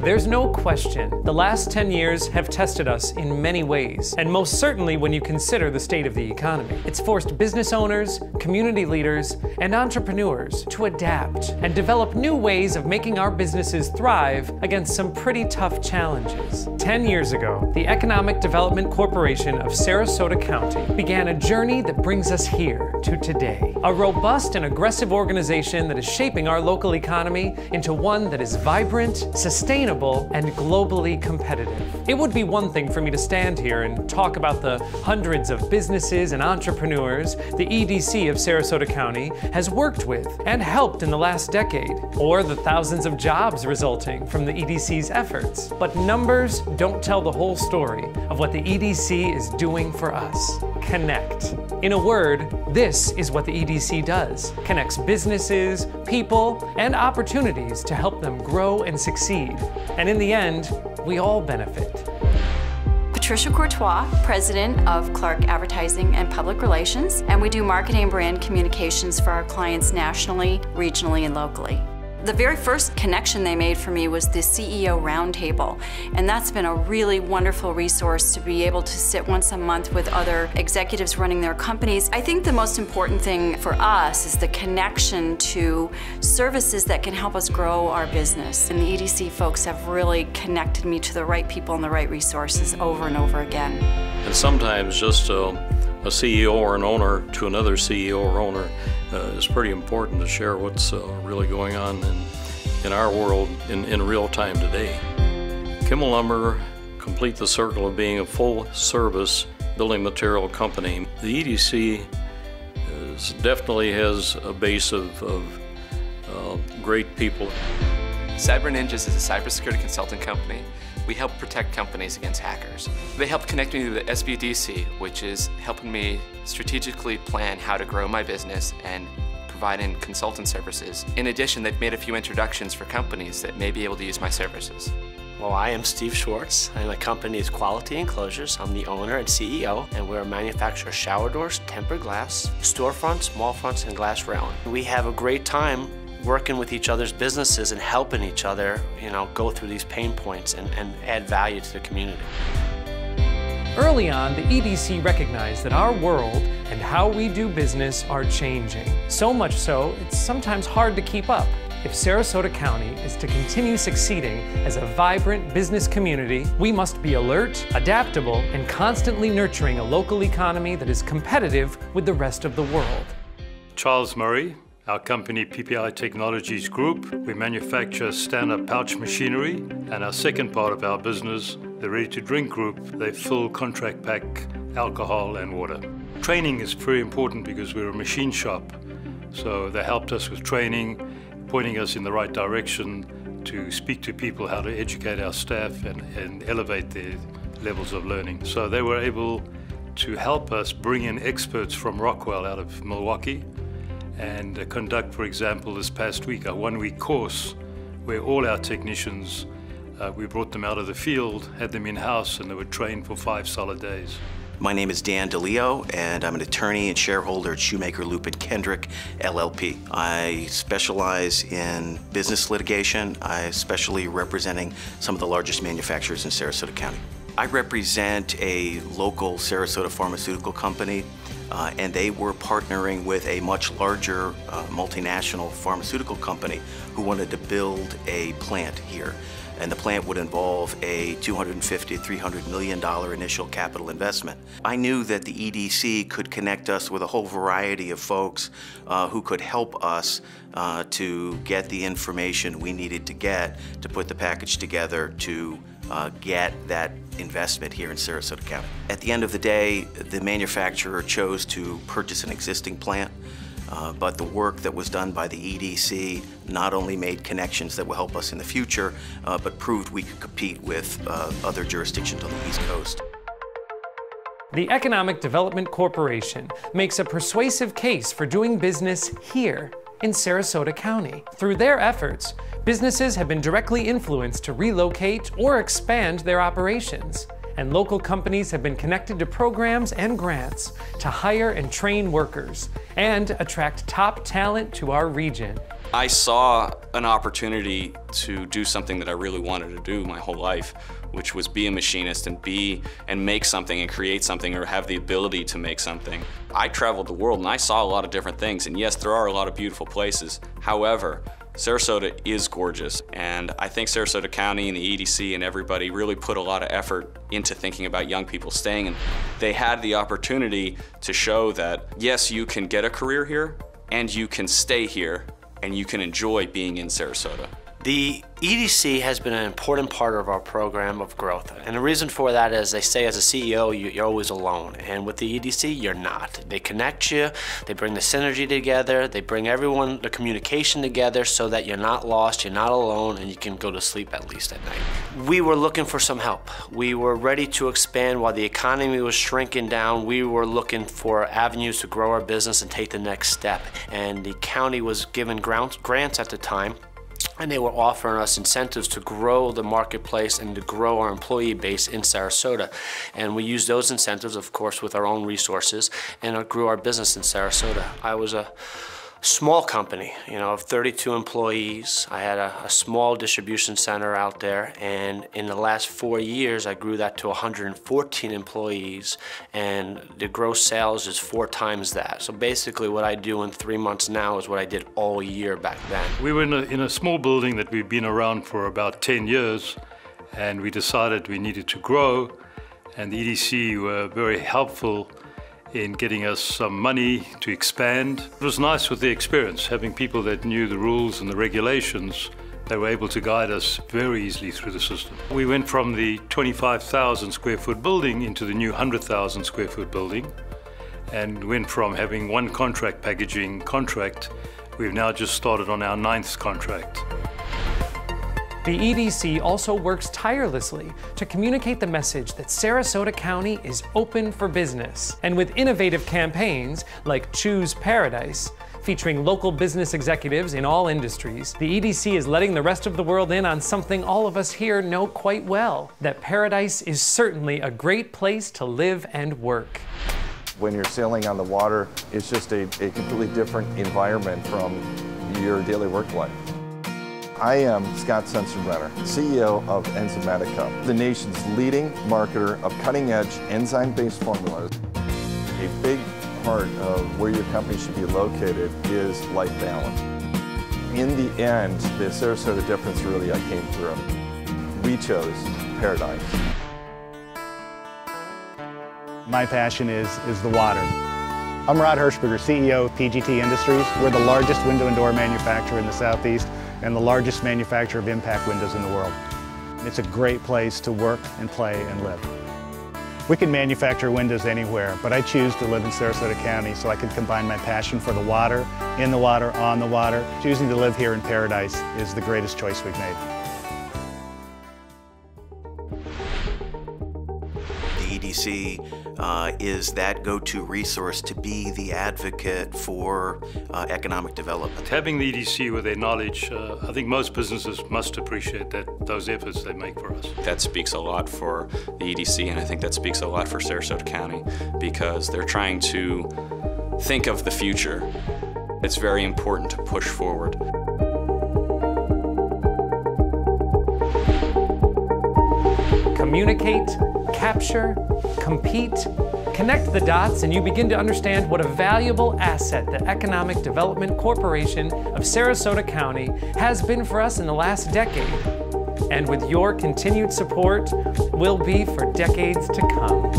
There's no question the last 10 years have tested us in many ways, and most certainly when you consider the state of the economy. It's forced business owners, community leaders, and entrepreneurs to adapt and develop new ways of making our businesses thrive against some pretty tough challenges. 10 years ago, the Economic Development Corporation of Sarasota County began a journey that brings us here to today. A robust and aggressive organization that is shaping our local economy into one that is vibrant, sustainable, and globally competitive. It would be one thing for me to stand here and talk about the hundreds of businesses and entrepreneurs the EDC of Sarasota County has worked with and helped in the last decade, or the thousands of jobs resulting from the EDC's efforts. But numbers don't tell the whole story of what the EDC is doing for us. Connect. In a word, this is what the EDC does. Connects businesses, people, and opportunities to help them grow and succeed. And in the end, we all benefit. Patricia Courtois, President of Clark Advertising and Public Relations, and we do marketing and brand communications for our clients nationally, regionally, and locally. The very first connection they made for me was the CEO Roundtable, and that's been a really wonderful resource to be able to sit once a month with other executives running their companies. I think the most important thing for us is the connection to services that can help us grow our business. And the EDC folks have really connected me to the right people and the right resources over and over again. And sometimes just a CEO or an owner to another CEO or owner is pretty important to share what's really going on in our world in real time today. Kimmel Lumber complete the circle of being a full-service building material company. The EDC definitely has a base of great people. Cyber Ninjas is a cybersecurity consulting company. We help protect companies against hackers. They helped connect me to the SBDC, which is helping me strategically plan how to grow my business and providing consultant services. In addition, they've made a few introductions for companies that may be able to use my services. Well, I am Steve Schwartz, and my company is Quality Enclosures. I'm the owner and CEO, and we're a manufacturer of shower doors, tempered glass, storefronts, mall fronts, and glass railing. We have a great time working with each other's businesses and helping each other, go through these pain points and add value to the community. Early on, the EDC recognized that our world and how we do business are changing. So much so, it's sometimes hard to keep up. If Sarasota County is to continue succeeding as a vibrant business community, we must be alert, adaptable, and constantly nurturing a local economy that is competitive with the rest of the world. Charles Murray. Our company, PPI Technologies Group, we manufacture stand-up pouch machinery, and our second part of our business, the ready-to-drink group, they fill contract pack alcohol and water. Training is very important because we're a machine shop, so they helped us with training, pointing us in the right direction to speak to people how to educate our staff and elevate their levels of learning. So they were able to help us bring in experts from Rockwell out of Milwaukee, and conduct, for example, this past week, a one-week course where all our technicians, we brought them out of the field, had them in-house, and they were trained for 5 solid days. My name is Dan DeLeo, and I'm an attorney and shareholder at Shoemaker Lupin Kendrick, LLP. I specialize in business litigation. I especially representing some of the largest manufacturers in Sarasota County. I represent a local Sarasota pharmaceutical company, and they were partnering with a much larger multinational pharmaceutical company who wanted to build a plant here. And the plant would involve a $250 to $300 million initial capital investment. I knew that the EDC could connect us with a whole variety of folks who could help us to get the information we needed to get to put the package together to get that investment here in Sarasota County. At the end of the day, the manufacturer chose to purchase an existing plant, but the work that was done by the EDC not only made connections that will help us in the future, but proved we could compete with other jurisdictions on the East Coast. The Economic Development Corporation makes a persuasive case for doing business here in Sarasota County. Through their efforts, businesses have been directly influenced to relocate or expand their operations, and local companies have been connected to programs and grants to hire and train workers and attract top talent to our region. I saw an opportunity to do something that I really wanted to do my whole life, which was be a machinist and make something and create something or have the ability to make something. I traveled the world and I saw a lot of different things, and yes, there are a lot of beautiful places. However, Sarasota is gorgeous, and I think Sarasota County and the EDC and everybody really put a lot of effort into thinking about young people staying, and they had the opportunity to show that yes, you can get a career here and you can stay here and you can enjoy being in Sarasota. The EDC has been an important part of our program of growth, and the reason for that is they say as a CEO you're always alone, and with the EDC you're not. They connect you, they bring the synergy together, they bring everyone, the communication together so that you're not lost, you're not alone, and you can go to sleep at least at night. We were looking for some help. We were ready to expand while the economy was shrinking down. We were looking for avenues to grow our business and take the next step, and the county was giving grants at the time, and they were offering us incentives to grow the marketplace and to grow our employee base in Sarasota. And we used those incentives, of course, with our own resources, and grew our business in Sarasota. I was a small company, of 32 employees. I had a small distribution center out there, and in the last 4 years I grew that to 114 employees, and the gross sales is 4 times that. So basically what I do in 3 months now is what I did all year back then. We were in a small building that we've been around for about 10 years, and we decided we needed to grow, and the EDC were very helpful in getting us some money to expand. It was nice with the experience, having people that knew the rules and the regulations. They were able to guide us very easily through the system. We went from the 25,000 square foot building into the new 100,000 square foot building, and went from having one contract packaging contract. We've now just started on our 9th contract. The EDC also works tirelessly to communicate the message that Sarasota County is open for business. And with innovative campaigns like Choose Paradise, featuring local business executives in all industries, the EDC is letting the rest of the world in on something all of us here know quite well, that Paradise is certainly a great place to live and work. When you're sailing on the water, it's just a completely different environment from your daily work life. I am Scott Sensenbrenner, CEO of Enzymatica, the nation's leading marketer of cutting-edge enzyme-based formulas. A big part of where your company should be located is life balance. In the end, the Sarasota difference really came through. We chose Paradise. My passion is the water. I'm Rod Hirschberger, CEO of PGT Industries. We're the largest window and door manufacturer in the Southeast and the largest manufacturer of impact windows in the world. It's a great place to work and play and live. We can manufacture windows anywhere, but I choose to live in Sarasota County so I can combine my passion for the water, in the water, on the water. Choosing to live here in Paradise is the greatest choice we've made. The EDC is that go-to resource to be the advocate for economic development. Having the EDC with their knowledge, I think most businesses must appreciate those efforts they make for us. That speaks a lot for the EDC, and I think that speaks a lot for Sarasota County, because they're trying to think of the future. It's very important to push forward. Communicate, capture, compete, connect the dots, and you begin to understand what a valuable asset the Economic Development Corporation of Sarasota County has been for us in the last decade, and with your continued support, will be for decades to come.